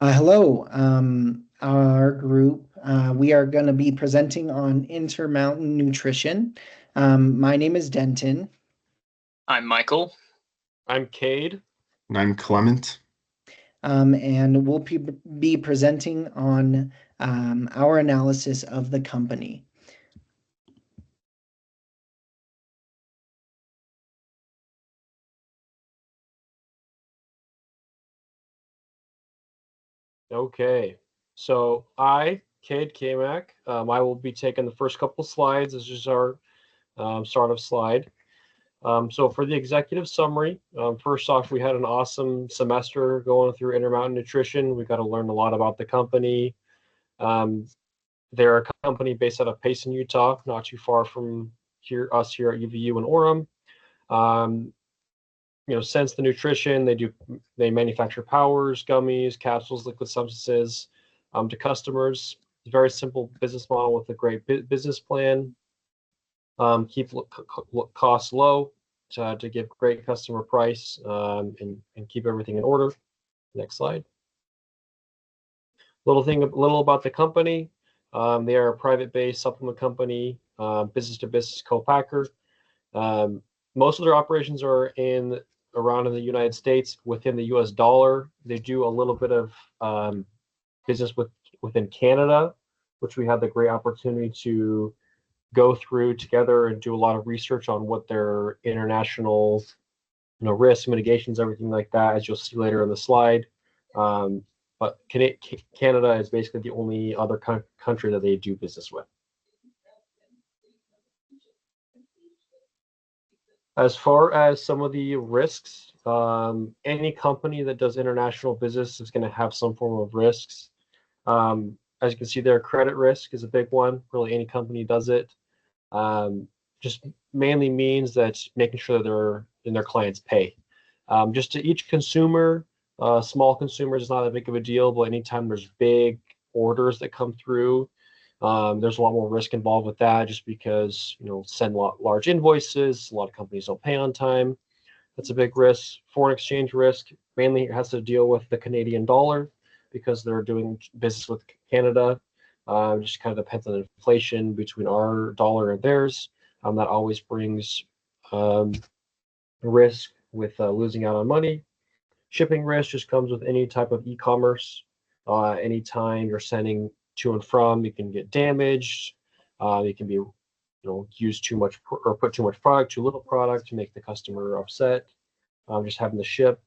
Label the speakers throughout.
Speaker 1: Hello, our group. We are going to be presenting on Intermountain Nutrition. My name is Denton,
Speaker 2: I'm Michael.
Speaker 3: I'm Cade.
Speaker 4: And I'm Clement.
Speaker 1: and we'll be presenting on our analysis of the company.
Speaker 3: Okay, so Cade Kamak, I will be taking the first couple slides. This is our startup slide. So for the executive summary, first off, we had an awesome semester going through Intermountain Nutrition. We got to learn a lot about the company. They're a company based out of Payson, Utah, not too far from us here at UVU in Orem. Sense the nutrition, they manufacture powders, gummies, capsules, liquid substances to customers. Very simple business model with a great business plan. Keep costs low to give great customer price and keep everything in order. Next slide. Little about the company. They are a private-based supplement company, business-to-business co-packer. Most of their operations are around in the United States within the US dollar. They do a little bit of business within Canada, which we had the great opportunity to go through together and do a lot of research on what their international risk mitigations, everything like that, as you'll see later in the slide. But Canada is basically the only other country that they do business with. As far as some of the risks, any company that does international business is going to have some form of risks. As you can see there, credit risk is a big one. Really, any company does it. Just mainly means that making sure that their clients pay. Just to each consumer, small consumers is not that big of a deal, but anytime there's big orders that come through, there's a lot more risk involved with that, just because send large invoices. A lot of companies don't pay on time. That's a big risk. Foreign exchange risk mainly has to deal with the Canadian dollar because they're doing business with Canada. Just kind of depends on inflation between our dollar and theirs. That always brings risk with losing out on money. Shipping risk just comes with any type of e-commerce. Anytime you're sending to and from, you can get damaged. It can be use too much or put too much product, too little product to make the customer upset. Just having to ship,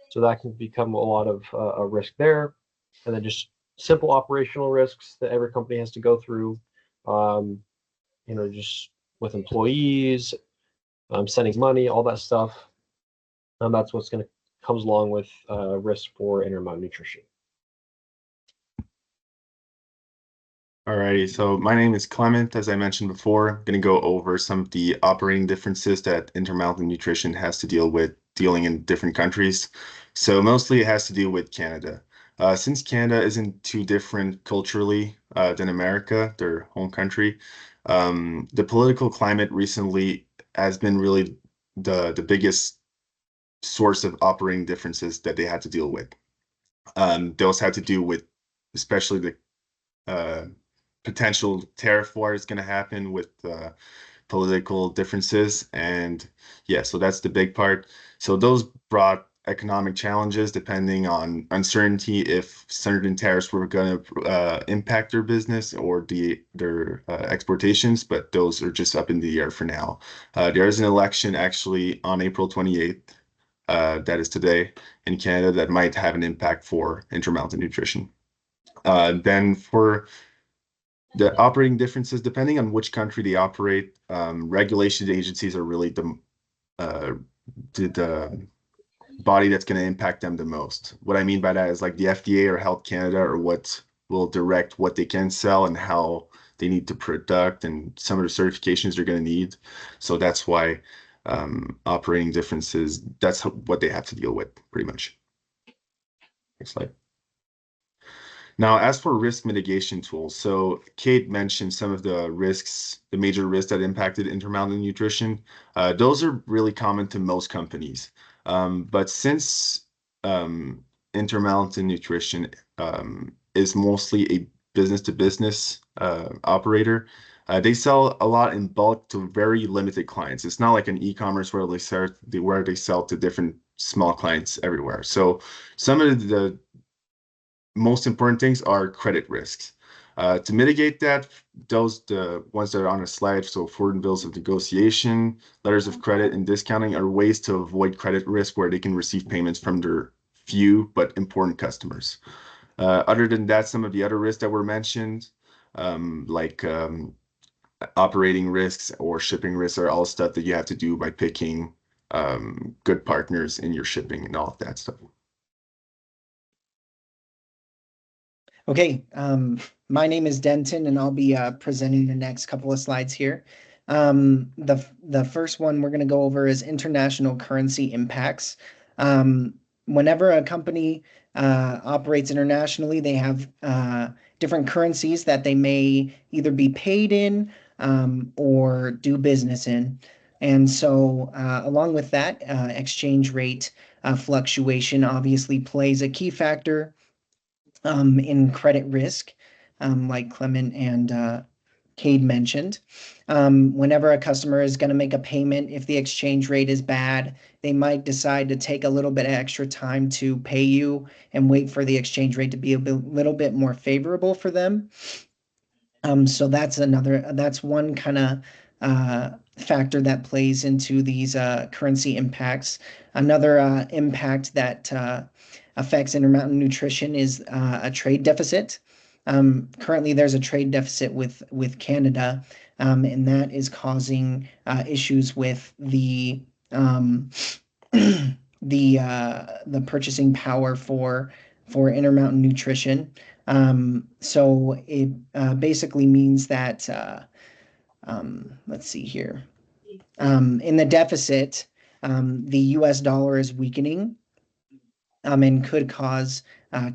Speaker 3: so that can become a lot of a risk there. And then just simple operational risks that every company has to go through. Just with employees, sending money, all that stuff. That's what's going to comes along with risk for Intermountain Nutrition.
Speaker 4: Alrighty, so my name is Clement. As I mentioned before, I'm going to go over some of the operating differences that Intermountain Nutrition has to deal with dealing in different countries. So mostly it has to do with Canada. Since Canada isn't too different culturally than America, their home country, the political climate recently has been really the biggest source of operating differences that they had to deal with. Those had to do with especially the potential tariff war is going to happen with political differences. And yeah, so that's the big part. So those brought economic challenges depending on uncertainty if certain tariffs were going to impact their business or their exportations, but those are just up in the air for now. There is an election actually on April 28th, that is today, in Canada, that might have an impact for Intermountain Nutrition. Then for the operating differences, depending on which country they operate, regulation agencies are really the body that's going to impact them the most. What I mean by that is like the FDA or Health Canada, or what will direct what they can sell and how they need to product, and some of the certifications they're going to need. So that's why operating differences, that's what they have to deal with pretty much. Next slide. Now, as for risk mitigation tools, so Kate mentioned some of the risks, the major risks that impacted Intermountain Nutrition. Those are really common to most companies. But since Intermountain Nutrition is mostly a business-to-business operator. They sell a lot in bulk to very limited clients. It's not like an e-commerce where they sell to different small clients everywhere. So some of the most important things are credit risks. To mitigate that, the ones that are on a slide, so forward bills of negotiation, letters of credit, and discounting are ways to avoid credit risk where they can receive payments from their few but important customers. Other than that, some of the other risks that were mentioned, like operating risks or shipping risks, are all stuff that you have to do by picking good partners in your shipping and all of that stuff.
Speaker 1: Okay, my name is Denton, and I'll be presenting the next couple of slides here. The first one we're going to go over is international currency impacts. Whenever a company operates internationally, they have different currencies that they may either be paid in or do business in. And so, along with that, exchange rate fluctuation obviously plays a key factor in credit risk, like Clement and Cade mentioned. Whenever a customer is going to make a payment, if the exchange rate is bad, they might decide to take a little bit of extra time to pay you and wait for the exchange rate to be little bit more favorable for them. So that's one kind of factor that plays into these currency impacts. Another impact that affects Intermountain Nutrition is a trade deficit. Currently, there's a trade deficit with Canada, and that is causing issues with the purchasing power for Intermountain Nutrition. So it basically means that let's see here. In the deficit, the US dollar is weakening and could cause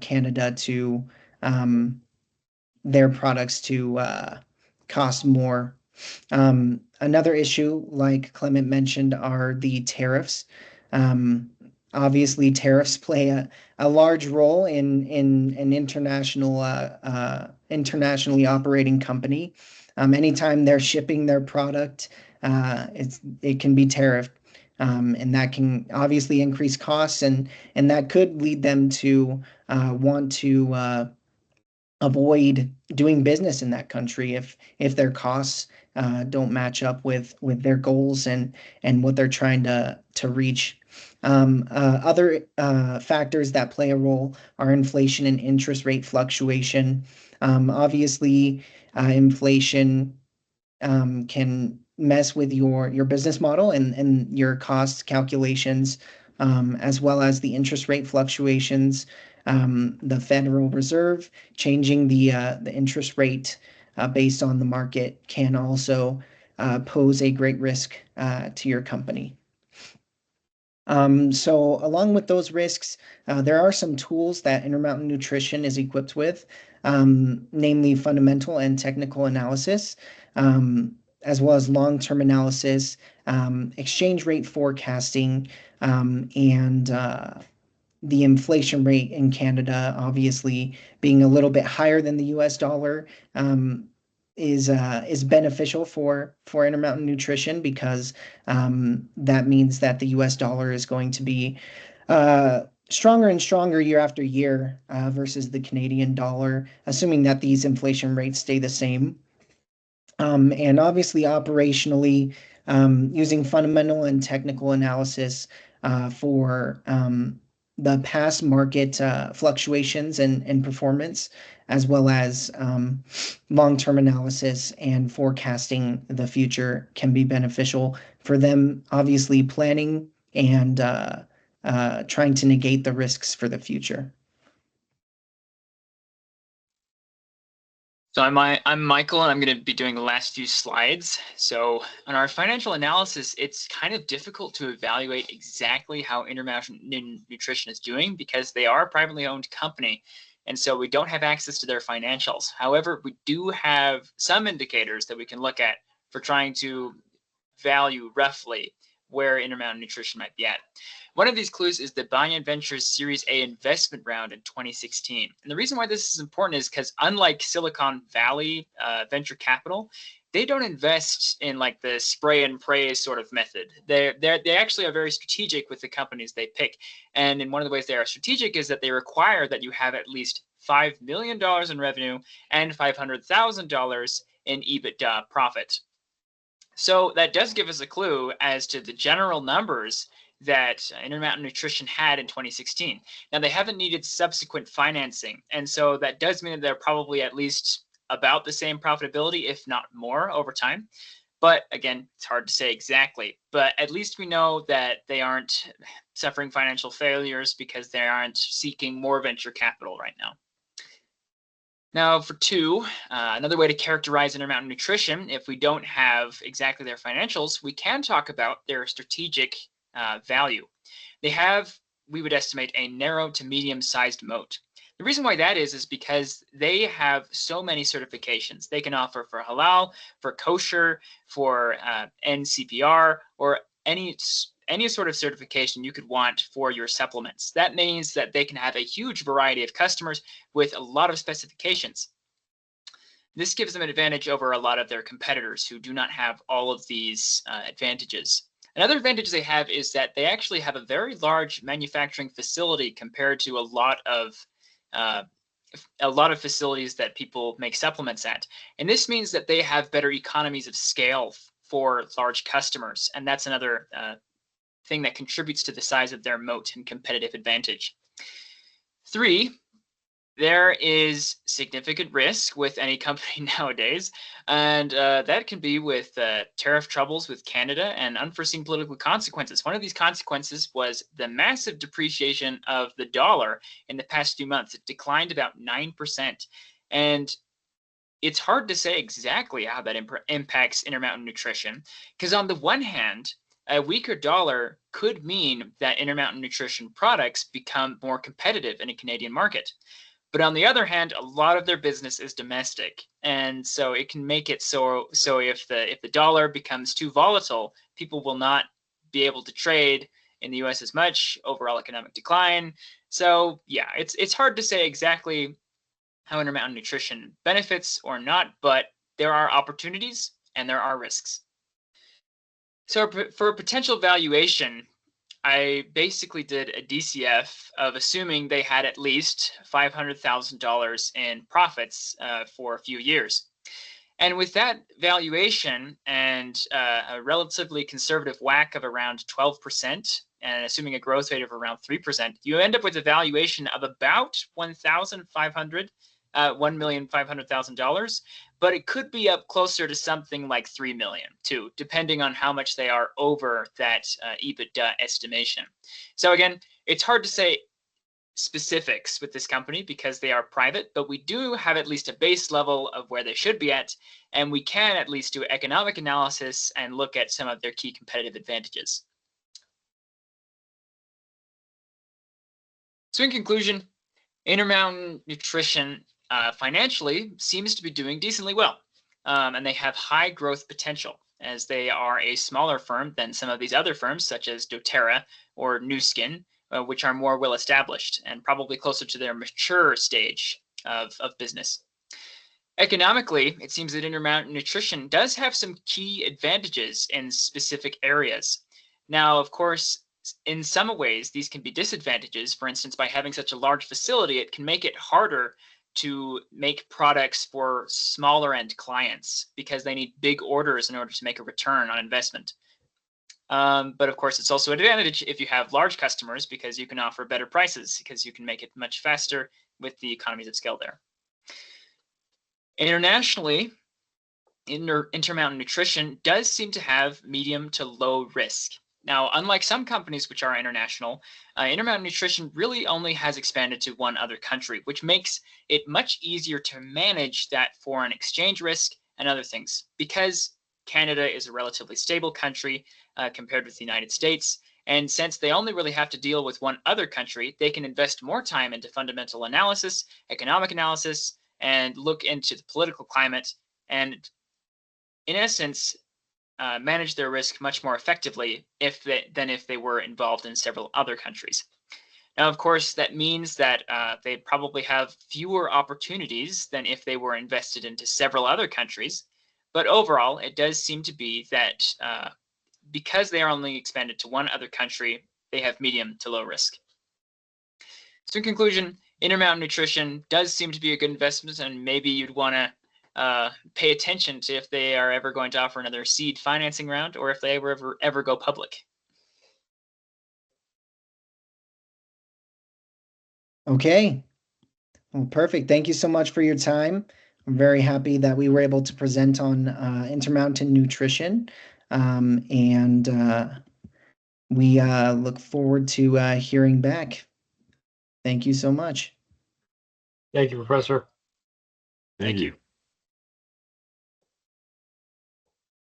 Speaker 1: Canada to their products to cost more. Another issue, like Clement mentioned, are the tariffs. Obviously, tariffs play a large role in an internationally operating company. Anytime they're shipping their product, it can be tariffed, and that can obviously increase costs, and that could lead them to want to avoid doing business in that country if their costs don't match up with their goals and what they're trying to reach. Other factors that play a role are inflation and interest rate fluctuation. Obviously, inflation can mess with your business model and your cost calculations, as well as the interest rate fluctuations. The Federal Reserve changing the interest rate based on the market can also pose a great risk to your company. So along with those risks, there are some tools that Intermountain Nutrition is equipped with, namely fundamental and technical analysis, as well as long-term analysis, exchange rate forecasting, and the inflation rate in Canada, obviously being a little bit higher than the US dollar, is beneficial for Intermountain Nutrition because that means that the US dollar is going to be stronger and stronger year after year versus the Canadian dollar, assuming that these inflation rates stay the same. And obviously, operationally, using fundamental and technical analysis for the past market fluctuations and performance, as well as long-term analysis and forecasting the future can be beneficial for them, obviously planning and trying to negate the risks for the future.
Speaker 2: So I'm Michael, and I'm going to be doing the last few slides. So on our financial analysis, it's kind of difficult to evaluate exactly how Intermountain Nutrition is doing because they are a privately owned company, and so we don't have access to their financials. However, we do have some indicators that we can look at for trying to value roughly where Intermountain Nutrition might be at. One of these clues is the Banyan Ventures Series A investment round in 2016. And the reason why this is important is because unlike Silicon Valley venture capital, they don't invest in like the spray and pray sort of method. They actually are very strategic with the companies they pick. And in one of the ways they are strategic is that they require that you have at least $5 million in revenue and $500,000 in EBITDA profit. So that does give us a clue as to the general numbers that Intermountain Nutrition had in 2016. Now, they haven't needed subsequent financing, and so that does mean that they're probably at least about the same profitability, if not more, over time. But again, it's hard to say exactly. But at least we know that they aren't suffering financial failures because they aren't seeking more venture capital right now. Now, for two, another way to characterize Intermountain Nutrition, if we don't have exactly their financials, we can talk about their strategic value. They have, we would estimate, a narrow to medium-sized moat. The reason why that is because they have so many certifications. They can offer for halal, for kosher, for NCPR, or any sort of certification you could want for your supplements. That means that they can have a huge variety of customers with a lot of specifications. This gives them an advantage over a lot of their competitors who do not have all of these advantages. Another advantage they have is that they actually have a very large manufacturing facility compared to a lot of facilities that people make supplements at. And this means that they have better economies of scale for large customers. And that's another thing that contributes to the size of their moat and competitive advantage. Three, there is significant risk with any company nowadays, and that can be with tariff troubles with Canada and unforeseen political consequences. One of these consequences was the massive depreciation of the dollar in the past few months. It declined about 9%, and it's hard to say exactly how that impacts Intermountain Nutrition, because on the one hand, a weaker dollar could mean that Intermountain Nutrition products become more competitive in a Canadian market. But on the other hand, a lot of their business is domestic, and so it can make it so if the dollar becomes too volatile, people will not be able to trade in the U.S. as much. Overall economic decline. So yeah, it's hard to say exactly how Intermountain Nutrition benefits or not, but there are opportunities and there are risks. So for potential valuation, I basically did a DCF of assuming they had at least $500,000 in profits for a few years. And with that valuation and a relatively conservative WACC of around 12%, and assuming a growth rate of around 3%, you end up with a valuation of about $1,500,000, but it could be up closer to something like $3 million too, depending on how much they are over that EBITDA estimation. So again, it's hard to say specifics with this company because they are private, but we do have at least a base level of where they should be at, and we can at least do economic analysis and look at some of their key competitive advantages. So in conclusion, Intermountain Nutrition financially seems to be doing decently well, and they have high growth potential as they are a smaller firm than some of these other firms such as doTERRA or Nu Skin, which are more well established and probably closer to their mature stage of business. Economically, it seems that Intermountain Nutrition does have some key advantages in specific areas. Now, of course, in some ways, these can be disadvantages. For instance, by having such a large facility, it can make it harder to make products for smaller end clients because they need big orders in order to make a return on investment. But of course, it's also an advantage if you have large customers because you can offer better prices because you can make it much faster with the economies of scale there. Internationally, Intermountain Nutrition does seem to have medium to low risk. Now, unlike some companies which are international, Intermountain Nutrition really only has expanded to one other country, which makes it much easier to manage that foreign exchange risk and other things. Because Canada is a relatively stable country compared with the United States, and since they only really have to deal with one other country, they can invest more time into fundamental analysis, economic analysis, and look into the political climate. And in essence, manage their risk much more effectively than if they were involved in several other countries. Now, of course, that means that they probably have fewer opportunities than if they were invested into several other countries. But overall, it does seem to be that because they are only expanded to one other country, they have medium to low risk. So in conclusion, Intermountain Nutrition does seem to be a good investment, and maybe you'd want to pay attention to if they are ever going to offer another seed financing round or if they ever go public.
Speaker 1: Okay. Well, perfect. Thank you so much for your time. I'm very happy that we were able to present on Intermountain Nutrition. And we look forward to hearing back. Thank you so much.
Speaker 3: Thank you, Professor.
Speaker 4: Thank you.